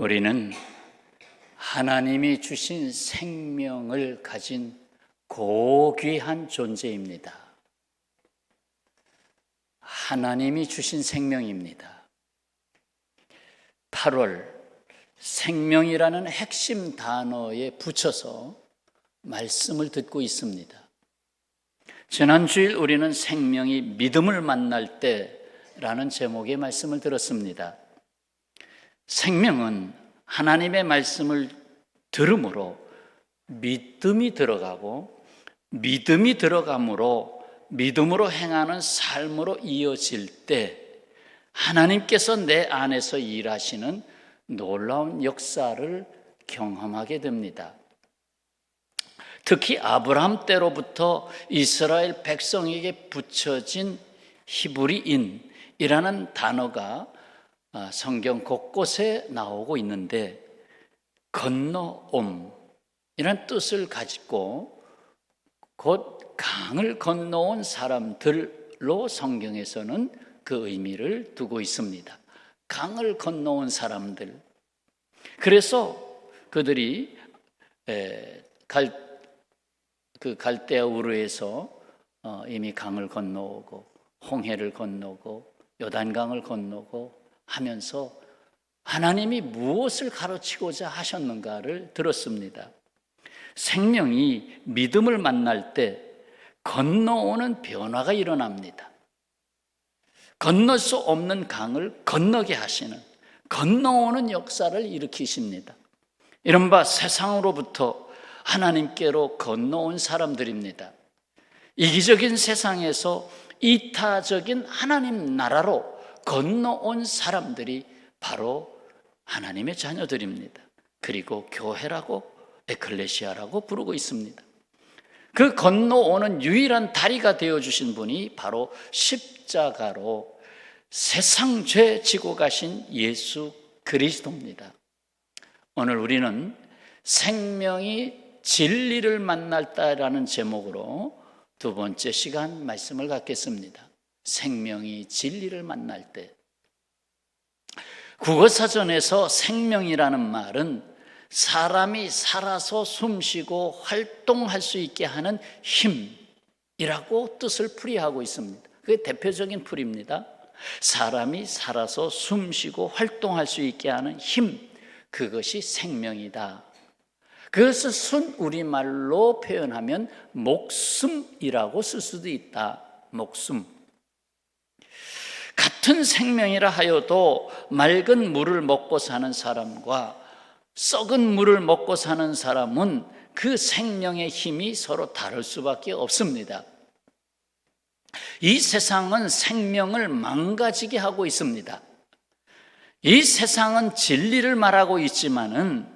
우리는 하나님이 주신 생명을 가진 고귀한 존재입니다. 하나님이 주신 생명입니다. 8월 생명이라는 핵심 단어에 붙여서 말씀을 듣고 있습니다. 지난주일 우리는 생명이 믿음을 만날 때라는 제목의 말씀을 들었습니다. 생명은 하나님의 말씀을 들음으로 믿음이 들어가고, 믿음이 들어감으로 믿음으로 행하는 삶으로 이어질 때 하나님께서 내 안에서 일하시는 놀라운 역사를 경험하게 됩니다. 특히 아브라함 때로부터 이스라엘 백성에게 붙여진 히브리인이라는 단어가 성경 곳곳에 나오고 있는데, 건너옴이라는 뜻을 가지고 곧 강을 건너온 사람들로 성경에서는 그 의미를 두고 있습니다. 강을 건너온 사람들. 그래서 그들이 갈대아 우르에서 이미 강을 건너오고 홍해를 건너고 요단강을 건너고 하면서 하나님이 무엇을 가르치고자 하셨는가를 들었습니다. 생명이 믿음을 만날 때 건너오는 변화가 일어납니다. 건널 수 없는 강을 건너게 하시는, 건너오는 역사를 일으키십니다. 이른바 세상으로부터 하나님께로 건너온 사람들입니다. 이기적인 세상에서 이타적인 하나님 나라로 건너온 사람들이 바로 하나님의 자녀들입니다. 그리고 교회라고, 에클레시아라고 부르고 있습니다. 그 건너오는 유일한 다리가 되어주신 분이 바로 십자가로 세상 죄 지고 가신 예수 그리스도입니다. 오늘 우리는 생명이 진리를 만날 때라는 제목으로 두 번째 시간 말씀을 갖겠습니다. 생명이 진리를 만날 때. 국어사전에서 생명이라는 말은 사람이 살아서 숨쉬고 활동할 수 있게 하는 힘이라고 뜻을 풀이하고 있습니다. 그게 대표적인 풀이입니다. 사람이 살아서 숨쉬고 활동할 수 있게 하는 힘, 그것이 생명이다. 그것을 순 우리말로 표현하면 목숨이라고 쓸 수도 있다. 목숨. 같은 생명이라 하여도 맑은 물을 먹고 사는 사람과 썩은 물을 먹고 사는 사람은 그 생명의 힘이 서로 다를 수밖에 없습니다. 이 세상은 생명을 망가지게 하고 있습니다. 이 세상은 진리를 말하고 있지만은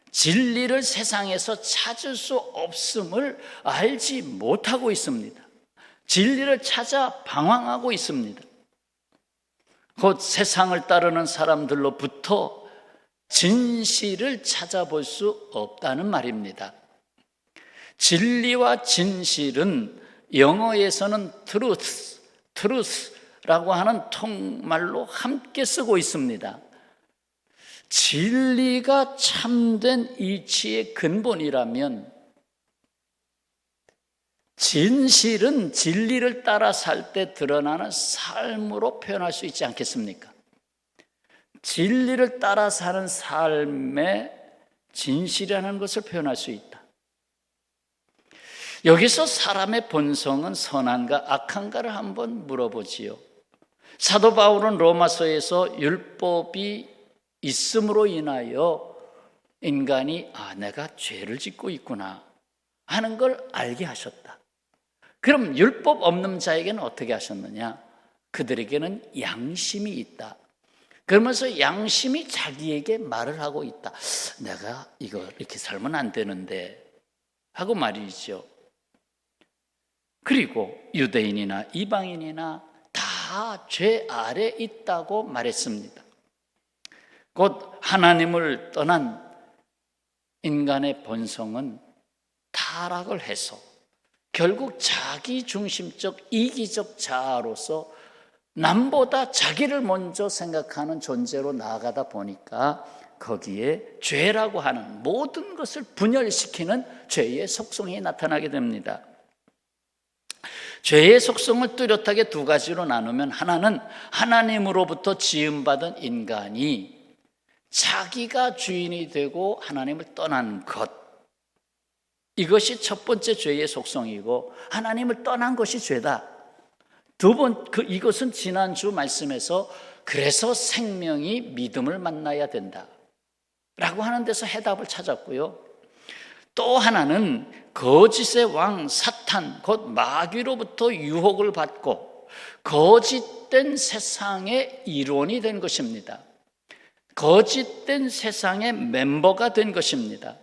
진리를 세상에서 찾을 수 없음을 알지 못하고 있습니다. 진리를 찾아 방황하고 있습니다. 곧 세상을 따르는 사람들로부터 진실을 찾아볼 수 없다는 말입니다. 진리와 진실은 영어에서는 truth라고 하는 통말로 함께 쓰고 있습니다. 진리가 참된 이치의 근본이라면 진실은 진리를 따라 살 때 드러나는 삶으로 표현할 수 있지 않겠습니까? 진리를 따라 사는 삶의 진실이라는 것을 표현할 수 있다. 여기서 사람의 본성은 선한가 악한가를 한번 물어보지요. 사도 바울은 로마서에서 율법이 있음으로 인하여 인간이 내가 죄를 짓고 있구나 하는 걸 알게 하셨다. 그럼 율법 없는 자에게는 어떻게 하셨느냐? 그들에게는 양심이 있다. 그러면서 양심이 자기에게 말을 하고 있다. 내가 이거 이렇게 살면 안 되는데 하고 말이죠. 그리고 유대인이나 이방인이나 다 죄 아래 있다고 말했습니다. 곧 하나님을 떠난 인간의 본성은 타락을 해서 결국 자기 중심적 이기적 자아로서 남보다 자기를 먼저 생각하는 존재로 나아가다 보니까 거기에 죄라고 하는 모든 것을 분열시키는 죄의 속성이 나타나게 됩니다. 죄의 속성을 뚜렷하게 두 가지로 나누면, 하나는 하나님으로부터 지음받은 인간이 자기가 주인이 되고 하나님을 떠난 것, 이것이 첫 번째 죄의 속성이고 하나님을 떠난 것이 죄다. 두 번, 이것은 지난주 말씀에서 그래서 생명이 믿음을 만나야 된다 라고 하는 데서 해답을 찾았고요. 또 하나는 거짓의 왕 사탄, 곧 마귀로부터 유혹을 받고 거짓된 세상의 일원이 된 것입니다. 거짓된 세상의 멤버가 된 것입니다.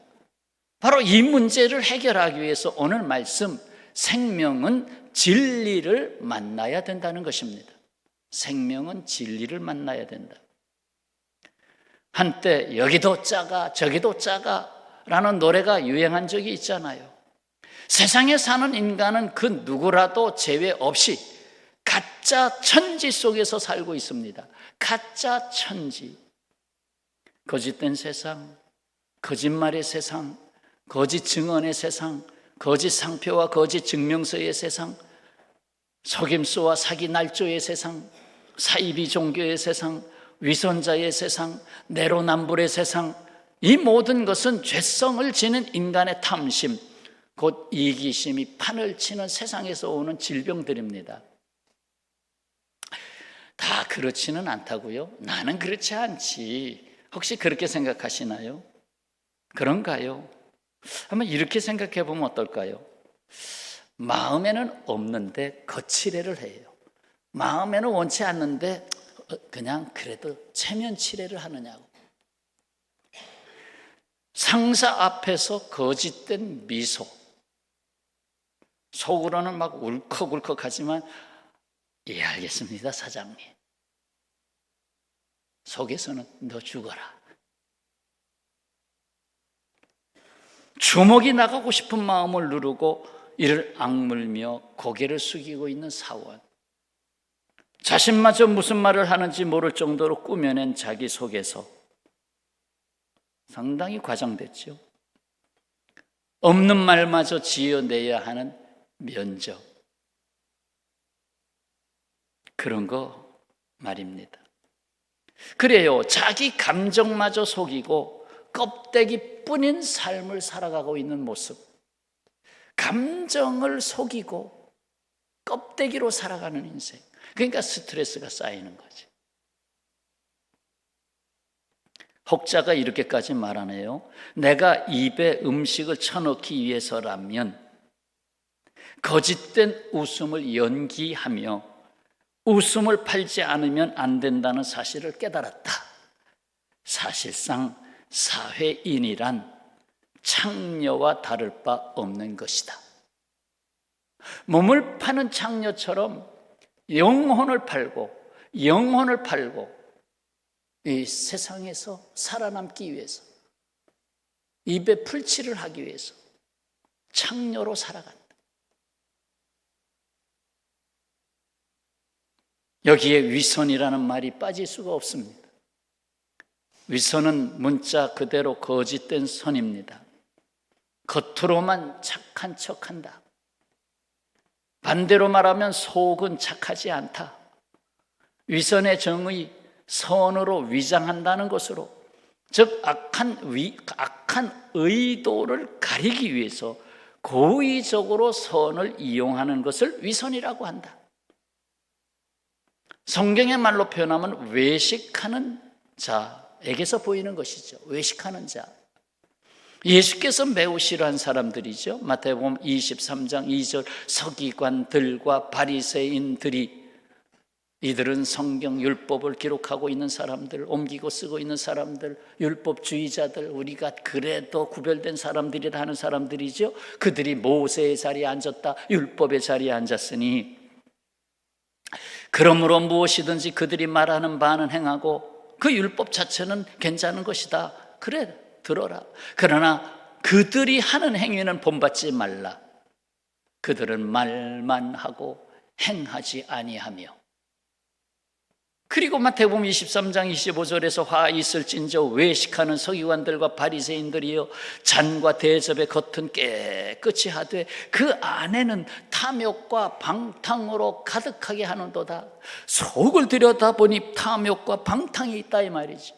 바로 이 문제를 해결하기 위해서 오늘 말씀, 생명은 진리를 만나야 된다는 것입니다. 생명은 진리를 만나야 된다. 한때 여기도 짜가 저기도 짜가 라는 노래가 유행한 적이 있잖아요. 세상에 사는 인간은 그 누구라도 제외 없이 가짜 천지 속에서 살고 있습니다. 가짜 천지. 거짓된 세상, 거짓말의 세상, 거짓 증언의 세상, 거짓 상표와 거짓 증명서의 세상, 속임수와 사기 날조의 세상, 사이비 종교의 세상, 위선자의 세상, 내로남불의 세상, 이 모든 것은 죄성을 지닌 인간의 탐심, 곧 이기심이 판을 치는 세상에서 오는 질병들입니다. 다 그렇지는 않다고요? 나는 그렇지 않지. 혹시 그렇게 생각하시나요? 그런가요? 한번 이렇게 생각해 보면 어떨까요? 마음에는 없는데 거칠애를 해요. 마음에는 원치 않는데 그냥 그래도 체면치레를 하느냐고. 상사 앞에서 거짓된 미소, 속으로는 막 울컥울컥 하지만 예, 알겠습니다 사장님. 속에서는 너 죽어라. 주먹이 나가고 싶은 마음을 누르고 이를 악물며 고개를 숙이고 있는 사원, 자신마저 무슨 말을 하는지 모를 정도로 꾸며낸 자기 속에서 상당히 과장됐죠. 없는 말마저 지어내야 하는 면적, 그런 거 말입니다. 그래요, 자기 감정마저 속이고 껍데기뿐인 삶을 살아가고 있는 모습, 감정을 속이고 껍데기로 살아가는 인생, 그러니까 스트레스가 쌓이는 거지. 혹자가 이렇게까지 말하네요. 내가 입에 음식을 쳐넣기 위해서라면 거짓된 웃음을 연기하며 웃음을 팔지 않으면 안 된다는 사실을 깨달았다. 사실상 사회인이란 창녀와 다를 바 없는 것이다. 몸을 파는 창녀처럼 영혼을 팔고 이 세상에서 살아남기 위해서, 입에 풀칠을 하기 위해서 창녀로 살아간다. 여기에 위선이라는 말이 빠질 수가 없습니다. 위선은 문자 그대로 거짓된 선입니다. 겉으로만 착한 척한다. 반대로 말하면 속은 착하지 않다. 위선의 정의, 선으로 위장한다는 것으로, 즉 악한 의도를 가리기 위해서 고의적으로 선을 이용하는 것을 위선이라고 한다. 성경의 말로 표현하면 외식하는 자에게서 보이는 것이죠. 외식하는 자. 예수께서 매우 싫어한 사람들이죠. 마태복음 23장 2절, 서기관들과 바리새인들이, 이들은 성경 율법을 기록하고 있는 사람들, 옮기고 쓰고 있는 사람들, 율법주의자들, 우리가 그래도 구별된 사람들이라 하는 사람들이죠. 그들이 모세의 자리에 앉았다, 율법의 자리에 앉았으니 그러므로 무엇이든지 그들이 말하는 바는 행하고 그 율법 자체는 괜찮은 것이다. 그래, 들어라. 그러나 그들이 하는 행위는 본받지 말라. 그들은 말만 하고 행하지 아니하며. 그리고 마태복음 23장 25절에서 화 있을진저 외식하는 서기관들과 바리새인들이여 잔과 대접의 겉은 깨끗이 하되 그 안에는 탐욕과 방탕으로 가득하게 하는도다. 속을 들여다보니 탐욕과 방탕이 있다 이 말이지.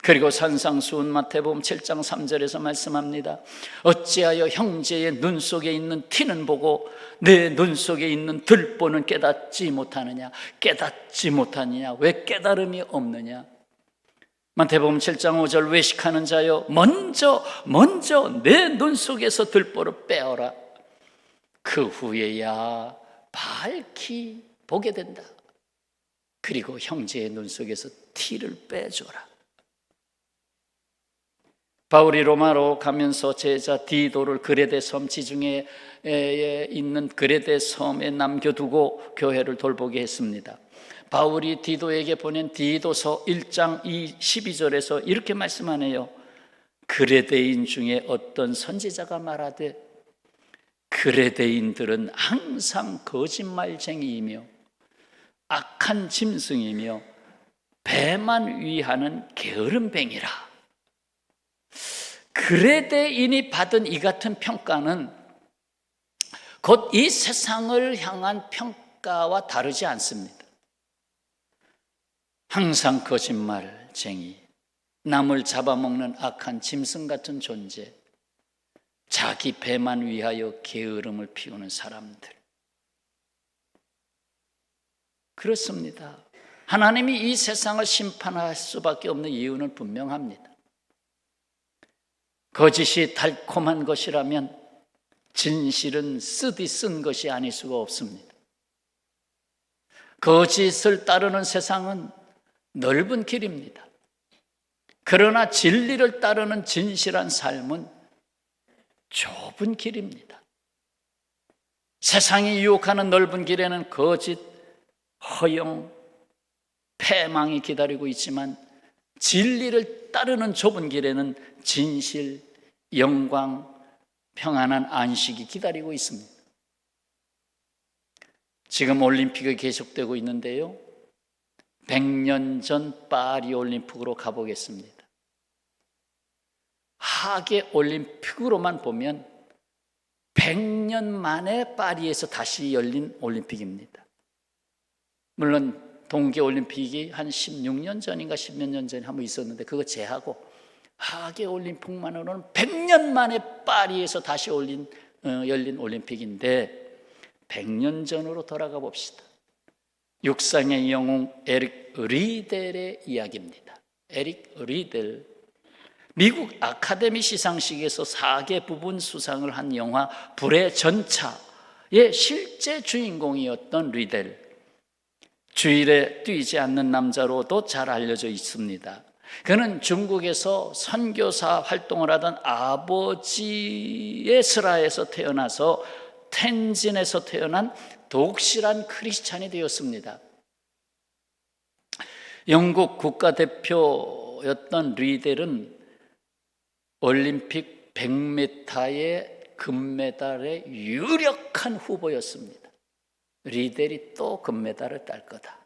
그리고 산상수훈 마태복음 7장 3절에서 말씀합니다. 어찌하여 형제의 눈 속에 있는 티는 보고 내 눈 속에 있는 들보는 깨닫지 못하느냐. 깨닫지 못하느냐. 왜 깨달음이 없느냐. 마태복음 7장 5절 외식하는 자여 먼저 내 눈 속에서 들보를 빼어라. 그 후에야 밝히 보게 된다. 그리고 형제의 눈 속에서 티를 빼줘라. 바울이 로마로 가면서 제자 디도를 그레데 섬 지중해에 있는 그레데 섬에 남겨두고 교회를 돌보게 했습니다. 바울이 디도에게 보낸 디도서 1장 12절에서 이렇게 말씀하네요. 그레데인 중에 어떤 선지자가 말하되 그레데인들은 항상 거짓말쟁이이며 악한 짐승이며 배만 위하는 게으름뱅이라. 그레데인이 받은 이 같은 평가는 곧 이 세상을 향한 평가와 다르지 않습니다. 항상 거짓말쟁이, 남을 잡아먹는 악한 짐승 같은 존재, 자기 배만 위하여 게으름을 피우는 사람들. 그렇습니다. 하나님이 이 세상을 심판할 수밖에 없는 이유는 분명합니다. 거짓이 달콤한 것이라면 진실은 쓰디 쓴 것이 아닐 수가 없습니다. 거짓을 따르는 세상은 넓은 길입니다. 그러나 진리를 따르는 진실한 삶은 좁은 길입니다. 세상이 유혹하는 넓은 길에는 거짓, 허영, 패망이 기다리고 있지만 진리를 따르는 좁은 길에는 진실, 영광, 평안한 안식이 기다리고 있습니다. 지금 올림픽이 계속되고 있는데요, 100년 전 파리 올림픽으로 가보겠습니다. 하계 올림픽으로만 보면 100년 만에 파리에서 다시 열린 올림픽입니다. 물론 동계올림픽이 한 16년 전인가 10몇 년 전에 한번 있었는데 그거 제하고 하계 올림픽만으로는 100년 만에 파리에서 다시 열린 올림픽인데 100년 전으로 돌아가 봅시다. 육상의 영웅 에릭 리델의 이야기입니다. 에릭 리델, 미국 아카데미 시상식에서 4개 부분 수상을 한 영화 불의 전차의 실제 주인공이었던 리델. 주일에 뛰지 않는 남자로도 잘 알려져 있습니다. 그는 중국에서 선교사 활동을 하던 아버지의 슬하에서 태어나서 텐진에서 태어난 독실한 크리스찬이 되었습니다. 영국 국가대표였던 리델은 올림픽 100m의 금메달의 유력한 후보였습니다. 리델이 또 금메달을 딸 거다.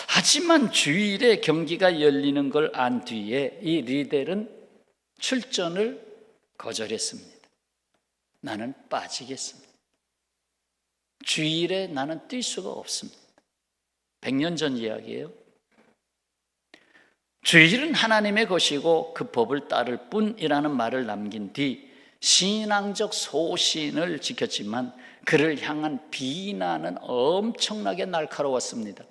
하지만 주일에 경기가 열리는 걸 안 뒤에 이 리델은 출전을 거절했습니다. 나는 빠지겠습니다. 주일에 나는 뛸 수가 없습니다. 100년 전 이야기예요. 주일은 하나님의 것이고 그 법을 따를 뿐이라는 말을 남긴 뒤 신앙적 소신을 지켰지만 그를 향한 비난은 엄청나게 날카로웠습니다.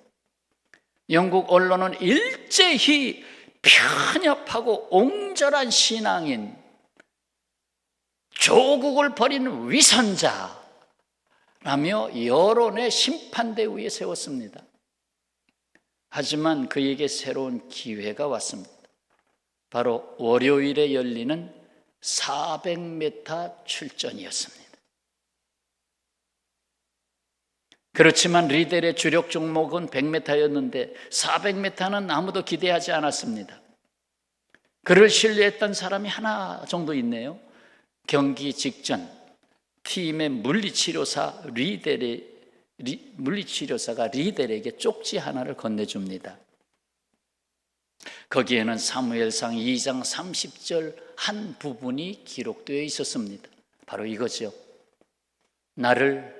영국 언론은 일제히 편협하고 옹졸한 신앙인, 조국을 버린 위선자라며 여론의 심판대 위에 세웠습니다. 하지만 그에게 새로운 기회가 왔습니다. 바로 월요일에 열리는 400m 출전이었습니다. 그렇지만 리델의 주력 종목은 100m였는데 400m는 아무도 기대하지 않았습니다. 그를 신뢰했던 사람이 하나 정도 있네요. 경기 직전 팀의 물리치료사 리델의 물리치료사가 리델에게 쪽지 하나를 건네줍니다. 거기에는 사무엘상 2장 30절 한 부분이 기록되어 있었습니다. 바로 이거죠. 나를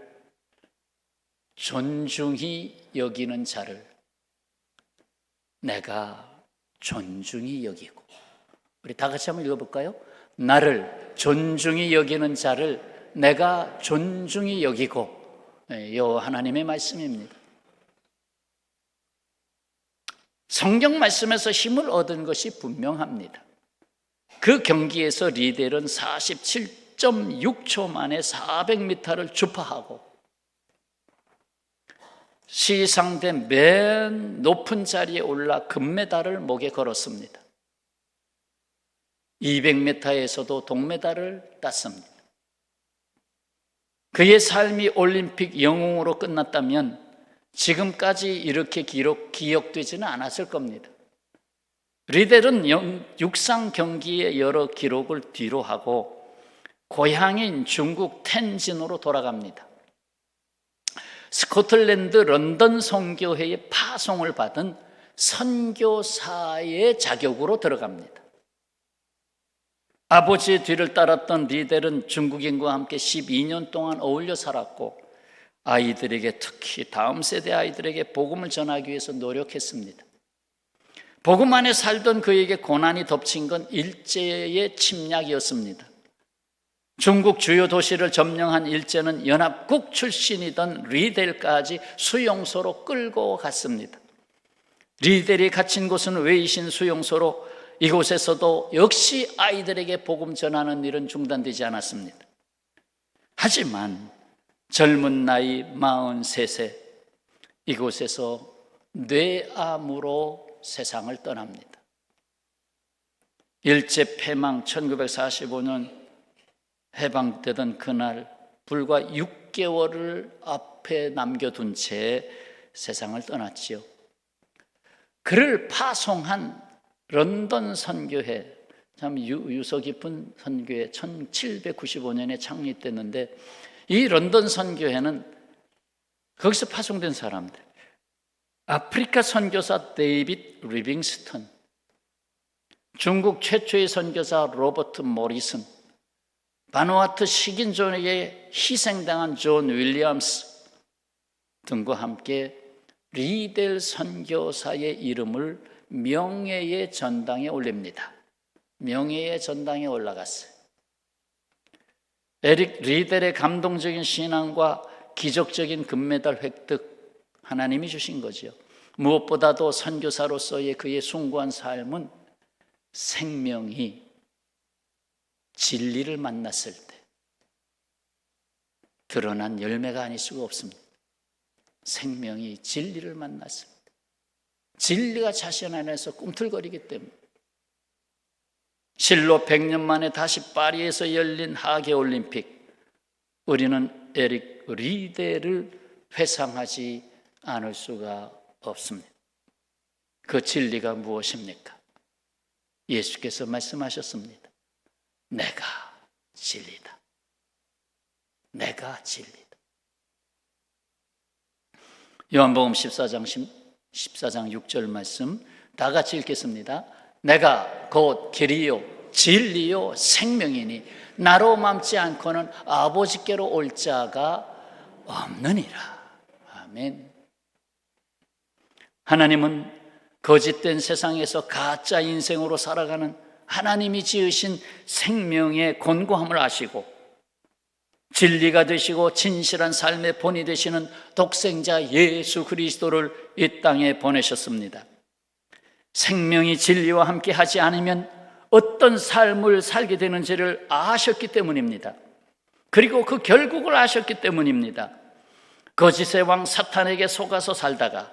존중히 여기는 자를 내가 존중히 여기고. 우리 다 같이 한번 읽어볼까요? 나를 존중히 여기는 자를 내가 존중히 여기고. 이 하나님의 말씀입니다. 성경 말씀에서 힘을 얻은 것이 분명합니다. 그 경기에서 리델은 47.6초 만에 400m를 주파하고 시상대 맨 높은 자리에 올라 금메달을 목에 걸었습니다. 200m에서도 동메달을 땄습니다. 그의 삶이 올림픽 영웅으로 끝났다면 지금까지 이렇게 기억되지는 않았을 겁니다. 리델은 육상 경기의 여러 기록을 뒤로 하고 고향인 중국 텐진으로 돌아갑니다. 스코틀랜드 런던 선교회의 파송을 받은 선교사의 자격으로 들어갑니다. 아버지의 뒤를 따랐던 리델은 중국인과 함께 12년 동안 어울려 살았고 아이들에게, 특히 다음 세대 아이들에게 복음을 전하기 위해서 노력했습니다. 복음 안에 살던 그에게 고난이 덮친 건 일제의 침략이었습니다. 중국 주요 도시를 점령한 일제는 연합국 출신이던 리델까지 수용소로 끌고 갔습니다. 리델이 갇힌 곳은 외이신 수용소로 이곳에서도 역시 아이들에게 복음 전하는 일은 중단되지 않았습니다. 하지만 젊은 나이 43세 이곳에서 뇌암으로 세상을 떠납니다. 일제 패망 1945년 해방되던 그날 불과 6개월을 앞에 남겨둔 채 세상을 떠났지요. 그를 파송한 런던 선교회, 참 유서 깊은 선교회, 1795년에 창립됐는데 이 런던 선교회는 거기서 파송된 사람들, 아프리카 선교사 데이빗 리빙스턴, 중국 최초의 선교사 로버트 모리슨, 바누아투 식인종에게 희생당한 존 윌리엄스 등과 함께 리델 선교사의 이름을 명예의 전당에 올립니다. 명예의 전당에 올라갔어요. 에릭 리델의 감동적인 신앙과 기적적인 금메달 획득, 하나님이 주신 거죠. 무엇보다도 선교사로서의 그의 숭고한 삶은 생명이 진리를 만났을 때 드러난 열매가 아닐 수가 없습니다. 생명이 진리를 만났을 때, 진리가 자신 안에서 꿈틀거리기 때문에. 실로 100년 만에 다시 파리에서 열린 하계올림픽, 우리는 에릭 리델을 회상하지 않을 수가 없습니다. 그 진리가 무엇입니까? 예수께서 말씀하셨습니다. 내가 진리다. 내가 진리다. 요한복음 14장 6절 말씀 다 같이 읽겠습니다. 내가 곧 길이요 진리요 생명이니 나로 맘지 않고는 아버지께로 올 자가 없느니라. 아멘. 하나님은 거짓된 세상에서 가짜 인생으로 살아가는 하나님이 지으신 생명의 곤고함을 아시고 진리가 되시고 진실한 삶의 본이 되시는 독생자 예수 그리스도를 이 땅에 보내셨습니다. 생명이 진리와 함께 하지 않으면 어떤 삶을 살게 되는지를 아셨기 때문입니다. 그리고 그 결국을 아셨기 때문입니다. 거짓의 왕 사탄에게 속아서 살다가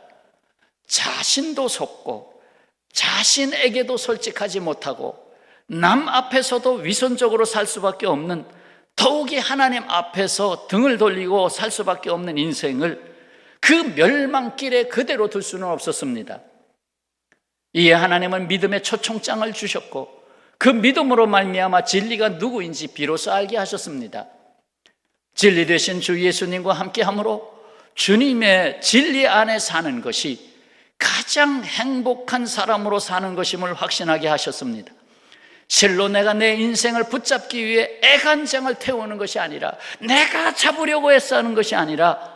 자신도 속고 자신에게도 솔직하지 못하고 남 앞에서도 위선적으로 살 수밖에 없는, 더욱이 하나님 앞에서 등을 돌리고 살 수밖에 없는 인생을 그 멸망길에 그대로 둘 수는 없었습니다. 이에 하나님은 믿음의 초청장을 주셨고 그 믿음으로 말미암아 진리가 누구인지 비로소 알게 하셨습니다. 진리 되신 주 예수님과 함께함으로 주님의 진리 안에 사는 것이 가장 행복한 사람으로 사는 것임을 확신하게 하셨습니다. 실로 내가 내 인생을 붙잡기 위해 애간장을 태우는 것이 아니라, 내가 잡으려고 애써 하는 것이 아니라,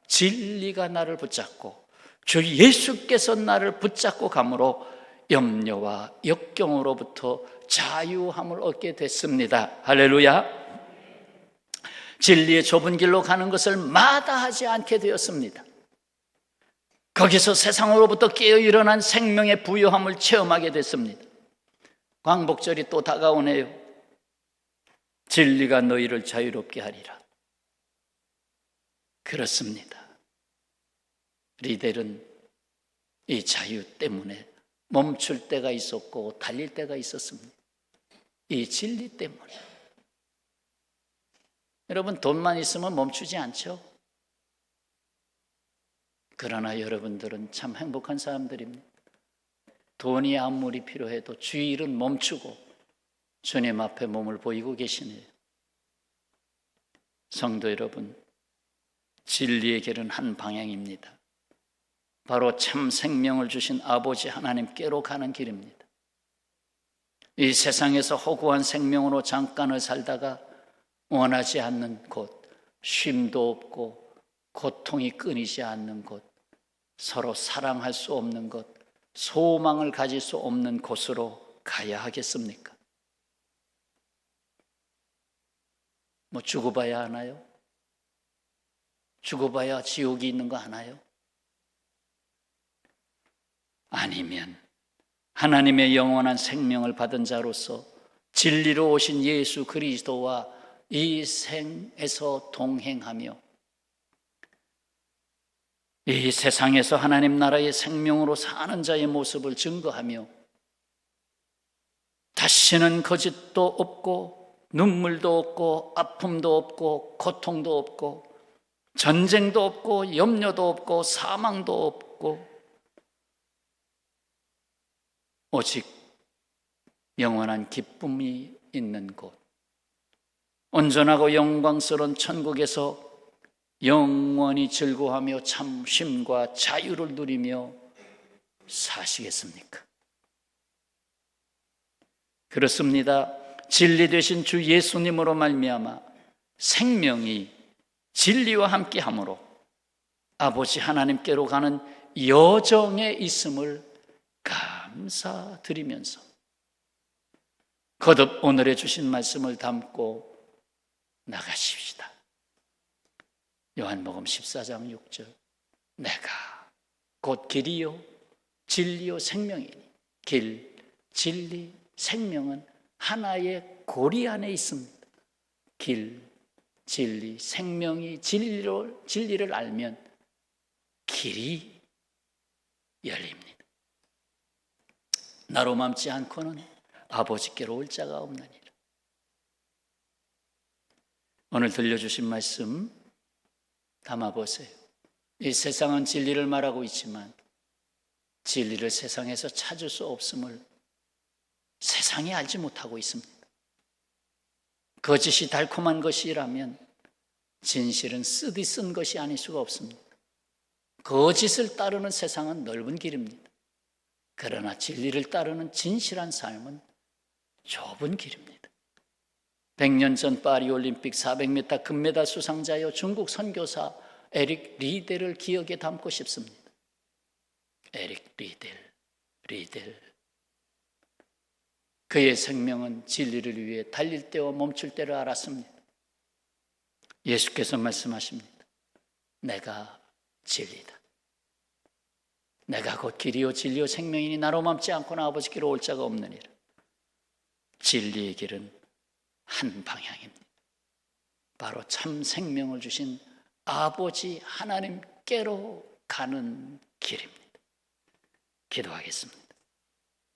진리가 나를 붙잡고 주 예수께서 나를 붙잡고 감으로 염려와 역경으로부터 자유함을 얻게 됐습니다. 할렐루야. 진리의 좁은 길로 가는 것을 마다하지 않게 되었습니다. 거기서 세상으로부터 깨어 일어난 생명의 부요함을 체험하게 됐습니다. 광복절이 또 다가오네요. 진리가 너희를 자유롭게 하리라. 그렇습니다. 리델은 이 자유 때문에 멈출 때가 있었고 달릴 때가 있었습니다. 이 진리 때문에. 여러분, 돈만 있으면 멈추지 않죠? 그러나 여러분들은 참 행복한 사람들입니다. 돈이 아무리 필요해도 주의 일은 멈추고 주님 앞에 몸을 보이고 계시네요. 성도 여러분, 진리의 길은 한 방향입니다. 바로 참 생명을 주신 아버지 하나님께로 가는 길입니다. 이 세상에서 허구한 생명으로 잠깐을 살다가 원하지 않는 곳, 쉼도 없고 고통이 끊이지 않는 곳, 서로 사랑할 수 없는 곳, 소망을 가질 수 없는 곳으로 가야 하겠습니까? 뭐 죽어봐야 하나요? 죽어봐야 지옥이 있는 거 아나요? 아니면 하나님의 영원한 생명을 받은 자로서 진리로 오신 예수 그리스도와 이 생에서 동행하며 이 세상에서 하나님 나라의 생명으로 사는 자의 모습을 증거하며 다시는 거짓도 없고 눈물도 없고 아픔도 없고 고통도 없고 전쟁도 없고 염려도 없고 사망도 없고 오직 영원한 기쁨이 있는 곳, 온전하고 영광스러운 천국에서 영원히 즐거워하며 참 쉼과 자유를 누리며 사시겠습니까? 그렇습니다. 진리 되신 주 예수님으로 말미암아 생명이 진리와 함께함으로 아버지 하나님께로 가는 여정에 있음을 감사드리면서 거듭 오늘의 주신 말씀을 담고 나가십시다. 요한복음 14장 6절, 내가 곧 길이요 진리요 생명이니 길, 진리, 생명은 하나의 고리 안에 있습니다. 길, 진리, 생명이 진리를 알면 길이 열립니다. 나로 맘지 않고는 아버지께로 올 자가 없느니라. 오늘 들려주신 말씀 담아보세요. 이 세상은 진리를 말하고 있지만 진리를 세상에서 찾을 수 없음을 세상이 알지 못하고 있습니다. 거짓이 달콤한 것이라면 진실은 쓰디 쓴 것이 아닐 수가 없습니다. 거짓을 따르는 세상은 넓은 길입니다. 그러나 진리를 따르는 진실한 삶은 좁은 길입니다. 100년 전 파리올림픽 400m 금메달 수상자여 중국 선교사 에릭 리델을 기억에 담고 싶습니다. 에릭 리델. 그의 생명은 진리를 위해 달릴 때와 멈출 때를 알았습니다. 예수께서 말씀하십니다. 내가 진리다. 내가 곧 길이요 진리요 생명이니 나로 맘지 않고는 아버지께로 올 자가 없느니라. 진리의 길은 한 방향입니다. 바로 참 생명을 주신 아버지 하나님께로 가는 길입니다. 기도하겠습니다.